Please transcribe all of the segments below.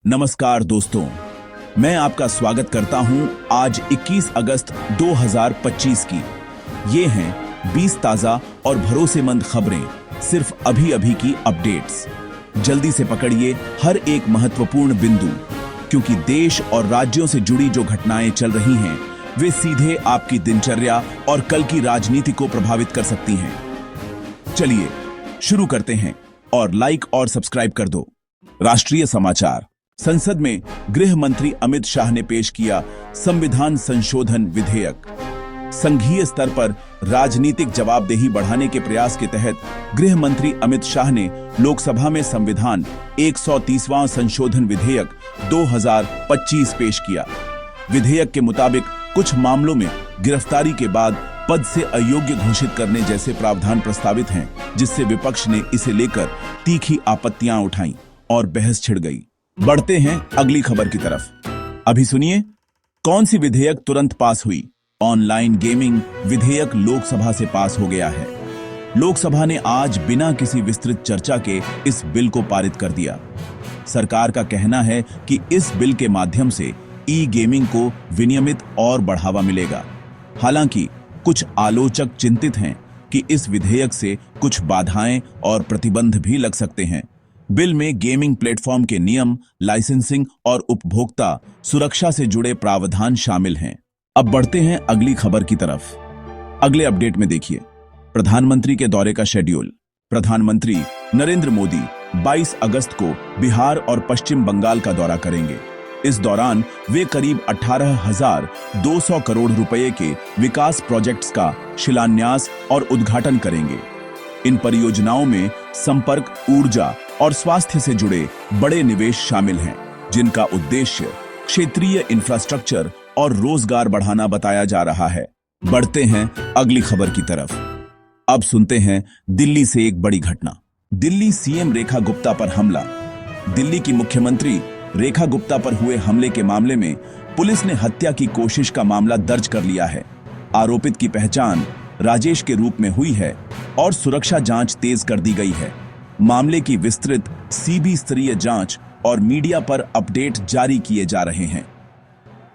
नमस्कार दोस्तों, मैं आपका स्वागत करता हूं आज 21 अगस्त 2025 की। ये हैं 20 ताजा और भरोसेमंद खबरें, सिर्फ अभी-अभी की अपडेट्स। जल्दी से पकड़िए हर एक महत्वपूर्ण बिंदु, क्योंकि देश और राज्यों से जुड़ी जो घटनाएं चल रही हैं, वे सीधे आपकी दिनचर्या और कल की राजनीति को प्रभावित कर सकती हैं। चलिए शुरू करते हैं और लाइक और सब्सक्राइब कर दो। राष्ट्रीय समाचार। संसद में गृह मंत्री अमित शाह ने पेश किया संविधान संशोधन विधेयक। संघीय स्तर पर राजनीतिक जवाबदेही बढ़ाने के प्रयास के तहत गृह मंत्री अमित शाह ने लोकसभा में संविधान 130वां संशोधन विधेयक 2025 पेश किया। विधेयक के मुताबिक कुछ मामलों में गिरफ्तारी के बाद पद से अयोग्य घोषित करने जैसे प्रावधान प्रस्तावित हैं, जिससे विपक्ष ने इसे लेकर तीखी आपत्तियां उठाईं और बहस छिड़ गई। बढ़ते हैं अगली खबर की तरफ। अभी सुनिए कौन सी विधेयक तुरंत पास हुई। ऑनलाइन गेमिंग विधेयक लोकसभा से पास हो गया है। लोकसभा ने आज बिना किसी विस्तृत चर्चा के इस बिल को पारित कर दिया। सरकार का कहना है कि इस बिल के माध्यम से ई गेमिंग को विनियमित और बढ़ावा मिलेगा। हालांकि कुछ आलोचक चिंतित हैं कि इस विधेयक से कुछ बाधाएं और प्रतिबंध भी लग सकते हैं। बिल में गेमिंग प्लेटफॉर्म के नियम, लाइसेंसिंग और उपभोक्ता सुरक्षा से जुड़े प्रावधान शामिल हैं। अब बढ़ते हैं अगली खबर की तरफ। अगले अपडेट में देखिए प्रधानमंत्री के दौरे का शेड्यूल। प्रधानमंत्री नरेंद्र मोदी 22 अगस्त को बिहार और पश्चिम बंगाल का दौरा करेंगे। इस दौरान वे करीब 18,200 करोड़ रुपए के विकास प्रोजेक्ट्स का शिलान्यास और उद्घाटन करेंगे। इन परियोजनाओं में संपर्क, ऊर्जा और स्वास्थ्य से जुड़े बड़े निवेश शामिल हैं, जिनका उद्देश्य क्षेत्रीय इंफ्रास्ट्रक्चर और रोजगार बढ़ाना बताया जा रहा है। बढ़ते हैं अगली खबर की तरफ। अब सुनते हैं दिल्ली से एक बड़ी घटना। दिल्ली सीएम रेखा गुप्ता पर हमला। दिल्ली की मुख्यमंत्री रेखा गुप्ता पर हुए हमले के मामले में पुलिस ने हत्या की कोशिश का मामला दर्ज कर लिया है। आरोपित की पहचान राजेश के रूप में हुई है और सुरक्षा जांच तेज कर दी गई है। मामले की विस्तृत सीबी स्तरीय जांच और मीडिया पर अपडेट जारी किए जा रहे हैं।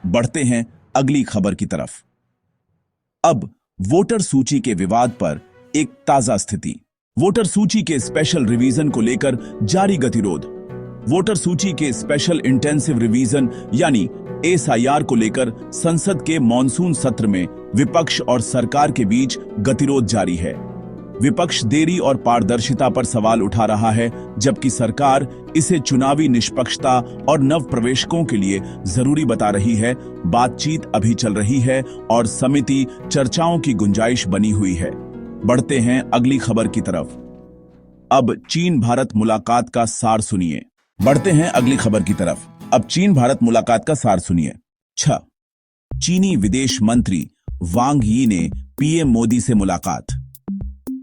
बढ़ते हैं अगली खबर की तरफ। अब वोटर सूची के विवाद पर एक ताजा स्थिति। वोटर सूची के स्पेशल रिवीजन को लेकर जारी गतिरोध। वोटर सूची के स्पेशल इंटेंसिव रिवीजन यानी एसआईआर को लेकर संसद के मॉनसून सत्र में विपक्ष और सरकार के बीच गतिरोध जारी है। विपक्ष देरी और पारदर्शिता पर सवाल उठा रहा है, जबकि सरकार इसे चुनावी निष्पक्षता और नव प्रवेशकों के लिए जरूरी बता रही है। बातचीत अभी चल रही है और समिति चर्चाओं की गुंजाइश बनी हुई है। बढ़ते हैं अगली खबर की तरफ। अब चीन भारत मुलाकात का सार सुनिए। बढ़ते हैं अगली खबर की तरफ। अब चीन भारत मुलाकात का सार सुनिए। 6 चीनी विदेश मंत्री वांग यी ने पीएम मोदी से मुलाकात।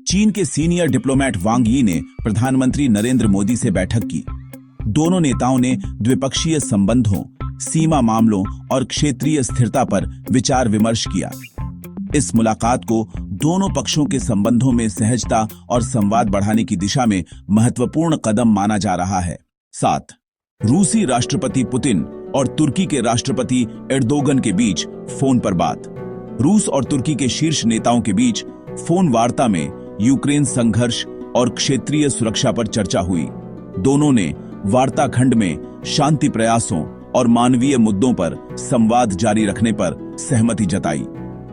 चीन के सीनियर डिप्लोमेट वांग यी ने प्रधानमंत्री नरेंद्र मोदी से बैठक की। दोनों नेताओं ने द्विपक्षीय संबंधों, सीमा मामलों और क्षेत्रीय स्थिरता पर विचार विमर्श किया। इस मुलाकात को दोनों पक्षों के संबंधों में सहजता और संवाद बढ़ाने की दिशा में महत्वपूर्ण कदम माना जा रहा है। 7 रूसी राष्ट्रपति पुतिन और तुर्की के राष्ट्रपति एर्दोगन के बीच फोन पर बात। रूस और तुर्की के शीर्ष नेताओं के बीच फोन वार्ता में यूक्रेन संघर्ष और क्षेत्रीय सुरक्षा पर चर्चा हुई। दोनों ने वार्ता खंड में शांति प्रयासों और मानवीय मुद्दों पर संवाद जारी रखने पर सहमति जताई।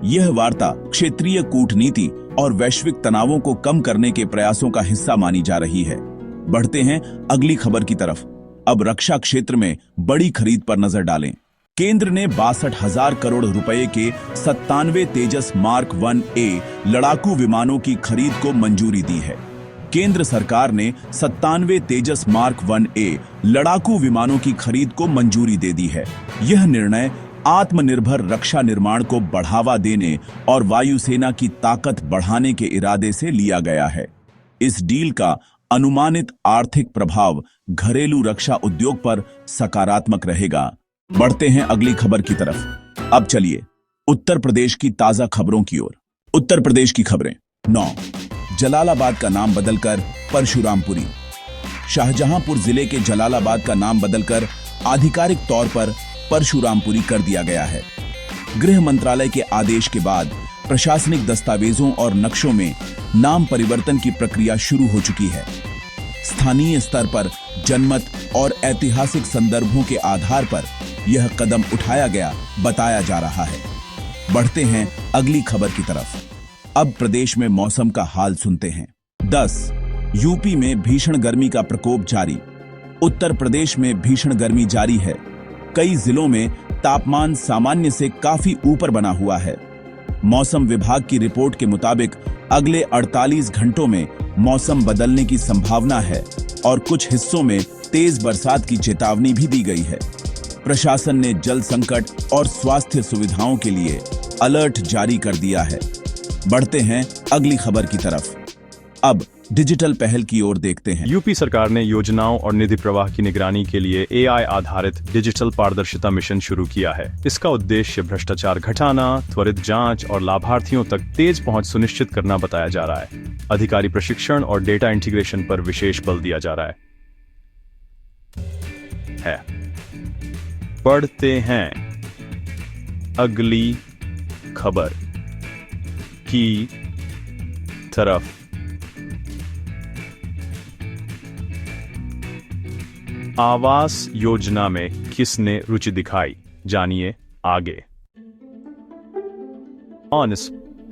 यह वार्ता क्षेत्रीय कूटनीति और वैश्विक तनावों को कम करने के प्रयासों का हिस्सा मानी जा रही है। बढ़ते हैं अगली खबर की तरफ। अब रक्षा क्षेत्र में बड़ी खरीद पर नजर डालें। केंद्र ने 62,000 करोड़ रुपए के 97 तेजस मार्क 1A लड़ाकू विमानों की खरीद को मंजूरी दी है। केंद्र सरकार ने 97 तेजस मार्क 1A लड़ाकू विमानों की खरीद को मंजूरी दे दी है। यह निर्णय आत्मनिर्भर रक्षा निर्माण को बढ़ावा देने और वायुसेना की ताकत बढ़ाने के इरादे से लिया गया है। इस डील का अनुमानित आर्थिक प्रभाव घरेलू रक्षा उद्योग पर सकारात्मक रहेगा। बढ़ते हैं अगली खबर की तरफ। अब चलिए उत्तर प्रदेश की ताजा खबरों की ओर। उत्तर प्रदेश की खबरें। 9 जलालाबाद का नाम बदलकर परशुरामपुरी। शाहजहांपुर जिले के जलालाबाद का नाम बदलकर आधिकारिक तौर पर परशुरामपुरी कर दिया गया है। गृह मंत्रालय के आदेश के बाद प्रशासनिक दस्तावेजों और नक्शों में नाम परिवर्तन की प्रक्रिया शुरू हो चुकी है। स्थानीय स्तर पर जनमत और ऐतिहासिक संदर्भों के आधार पर यह कदम उठाया गया बताया जा रहा है। बढ़ते हैं अगली खबर की तरफ। अब प्रदेश में मौसम का हाल सुनते हैं। 10. यूपी में भीषण गर्मी का प्रकोप जारी। उत्तर प्रदेश में भीषण गर्मी जारी है। कई जिलों में तापमान सामान्य से काफी ऊपर बना हुआ है। मौसम विभाग की रिपोर्ट के मुताबिक अगले 48 घंटों में मौसम बदलने की संभावना है और कुछ हिस्सों में तेज बरसात की चेतावनी भी दी गई है। प्रशासन ने जल संकट और स्वास्थ्य सुविधाओं के लिए अलर्ट जारी कर दिया है। बढ़ते हैं अगली खबर की तरफ। अब डिजिटल पहल की ओर देखते हैं। यूपी सरकार ने योजनाओं और निधि प्रवाह की निगरानी के लिए AI आधारित डिजिटल पारदर्शिता मिशन शुरू किया है। इसका उद्देश्य भ्रष्टाचार घटाना, त्वरित जांच और लाभार्थियों तक तेज पहुंच सुनिश्चित करना बताया जा रहा है। अधिकारी प्रशिक्षण और डेटा इंटीग्रेशन पर विशेष बल दिया जा रहा है। बढ़ते हैं अगली खबर की तरफ। आवास योजना में किसने रुचि दिखाई, जानिए आगे।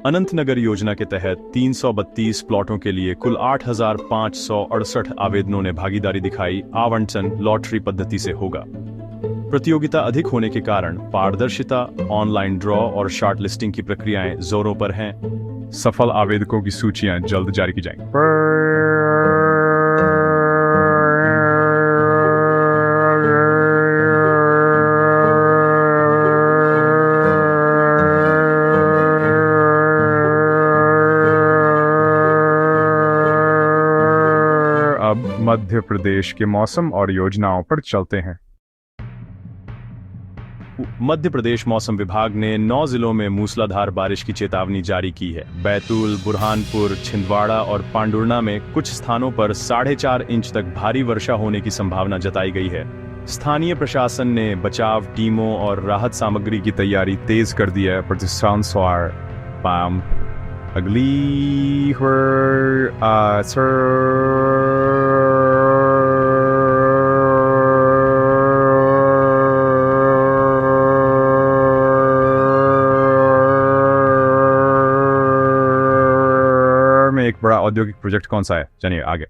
अनंतनगर योजना के तहत 332 प्लॉटों के लिए कुल 8,568 आवेदनों ने भागीदारी दिखाई। आवंटन लॉटरी पद्धति से होगा। प्रतियोगिता अधिक होने के कारण पारदर्शिता, ऑनलाइन ड्रॉ और शॉर्ट लिस्टिंग की प्रक्रियाएं जोरों पर हैं। सफल आवेदकों की सूचियां जल्द जारी की जाएंगी। अब मध्य प्रदेश के मौसम और योजनाओं पर चलते हैं। मध्य प्रदेश मौसम विभाग ने 9 जिलों में मूसलाधार बारिश की चेतावनी जारी की है। बैतूल, बुरहानपुर, छिंदवाड़ा और पांडुर्णा में कुछ स्थानों पर 4.5 इंच तक भारी वर्षा होने की संभावना जताई गई है। स्थानीय प्रशासन ने बचाव टीमों और राहत सामग्री की तैयारी तेज कर दी है। अगली एक बड़ा औद्योगिक प्रोजेक्ट कौन सा है, जानिए आगे।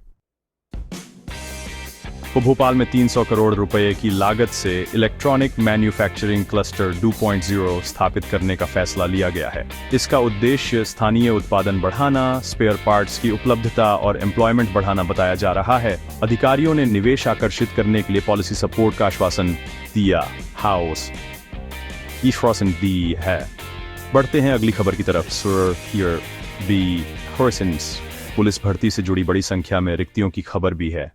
तो भोपाल में 300 करोड़ रुपए की लागत से इलेक्ट्रॉनिक मैन्युफैक्चरिंग क्लस्टर 2.0 स्थापित करने का फैसला लिया गया है। इसका उद्देश्य स्थानीय उत्पादन बढ़ाना, स्पेयर पार्ट्स की उपलब्धता और एम्प्लॉयमेंट बढ़ाना बताया जा रहा है। अधिकारियों ने निवेश आकर्षित करने के लिए पॉलिसी सपोर्ट का आश्वासन दिया है। बढ़ते हैं अगली खबर की तरफ। पुलिस भर्ती से जुड़ी बड़ी संख्या में रिक्तियों की खबर भी है।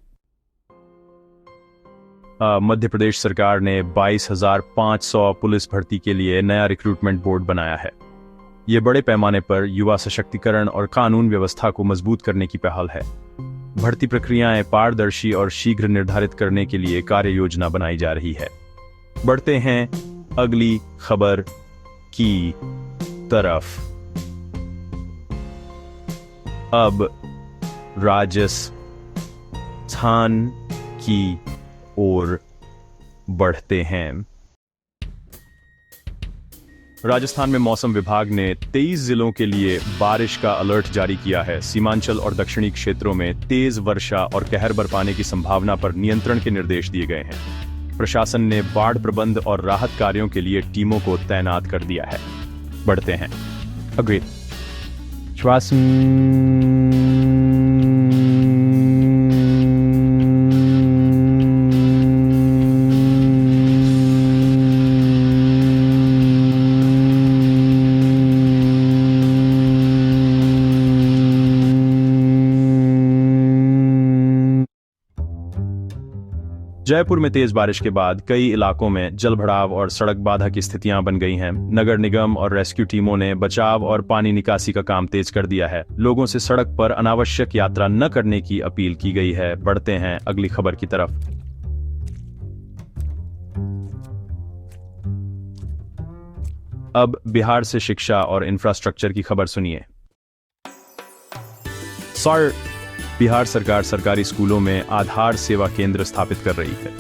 मध्य प्रदेश सरकार ने 22,500 पुलिस भर्ती के लिए नया रिक्रूटमेंट बोर्ड बनाया है। यह बड़े पैमाने पर युवा सशक्तिकरण और कानून व्यवस्था को मजबूत करने की पहल है। भर्ती प्रक्रियाएं पारदर्शी और शीघ्र निर्धारित करने के लिए कार्य योजना बनाई जा रही है। बढ़ते हैं अगली खबर की तरफ। अब राजस्थान की ओर बढ़ते हैं। राजस्थान में मौसम विभाग ने 23 जिलों के लिए बारिश का अलर्ट जारी किया है। सीमांचल और दक्षिणी क्षेत्रों में तेज वर्षा और कहर बरपाने की संभावना पर नियंत्रण के निर्देश दिए गए हैं। प्रशासन ने बाढ़ प्रबंध और राहत कार्यों के लिए टीमों को तैनात कर दिया है। बढ़ते हैं अगले। जयपुर में तेज बारिश के बाद कई इलाकों में जलभराव और सड़क बाधा की स्थितियां बन गई हैं। नगर निगम और रेस्क्यू टीमों ने बचाव और पानी निकासी का काम तेज कर दिया है। लोगों से सड़क पर अनावश्यक यात्रा न करने की अपील की गई है। बढ़ते हैं अगली खबर की तरफ। अब बिहार से शिक्षा और इंफ्रास्ट्रक्चर की खबर सुनिए। सर, बिहार सरकार सरकारी स्कूलों में आधार सेवा केंद्र स्थापित कर रही है।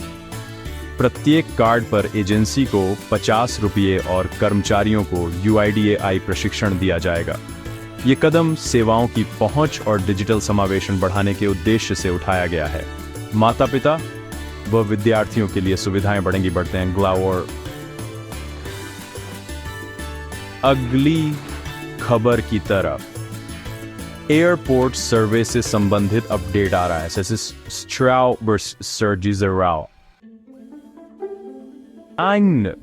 प्रत्येक कार्ड पर एजेंसी को 50 रुपये और कर्मचारियों को UIDAI प्रशिक्षण दिया जाएगा। ये कदम सेवाओं की पहुंच और डिजिटल समावेशन बढ़ाने के उद्देश्य से उठाया गया है। माता पिता व विद्यार्थियों के लिए सुविधाएं बढ़ते हैं। ग्लावर अगली खबर की तरफ एयरपोर्ट सर्वे से संबंधित अपडेट आ रहा है।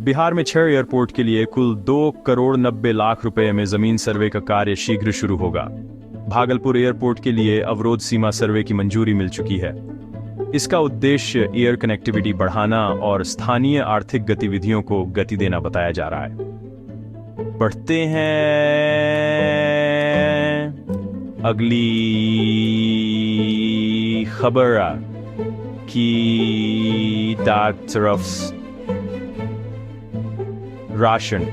बिहार में 6 एयरपोर्ट के लिए कुल 2,90,00,000 रुपए में जमीन सर्वे का कार्य शीघ्र शुरू होगा। भागलपुर एयरपोर्ट के लिए अवरोध सीमा सर्वे की मंजूरी मिल चुकी है। इसका उद्देश्य एयर कनेक्टिविटी बढ़ाना और स्थानीय आर्थिक गतिविधियों को गति देना बताया जा रहा है। बढ़ते हैं अगली खबर की तरफ। राशन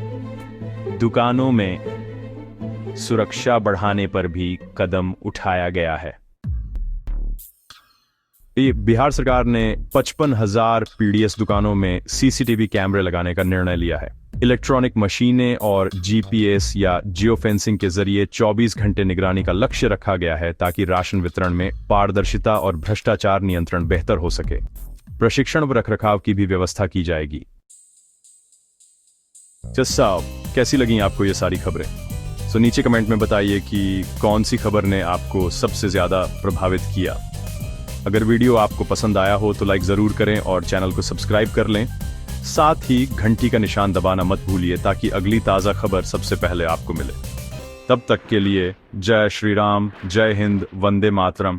दुकानों में सुरक्षा बढ़ाने पर भी कदम उठाया गया है। बिहार सरकार ने 55,000 PDS दुकानों में CCTV कैमरे लगाने का निर्णय लिया है। इलेक्ट्रॉनिक मशीनें और GPS या जियो फेंसिंग के जरिए 24 घंटे निगरानी का लक्ष्य रखा गया है ताकि राशन वितरण में पारदर्शिता और भ्रष्टाचार नियंत्रण बेहतर हो सके। प्रशिक्षण व रखरखाव की भी व्यवस्था की जाएगी। साहब, कैसी लगी आपको ये सारी खबरें? तो नीचे कमेंट में बताइए कि कौन सी खबर ने आपको सबसे ज्यादा प्रभावित किया। अगर वीडियो आपको पसंद आया हो तो लाइक जरूर करें और चैनल को सब्सक्राइब कर लें। साथ ही घंटी का निशान दबाना मत भूलिए ताकि अगली ताज़ा खबर सबसे पहले आपको मिले। तब तक के लिए जय श्री राम, जय हिंद, वंदे मातरम।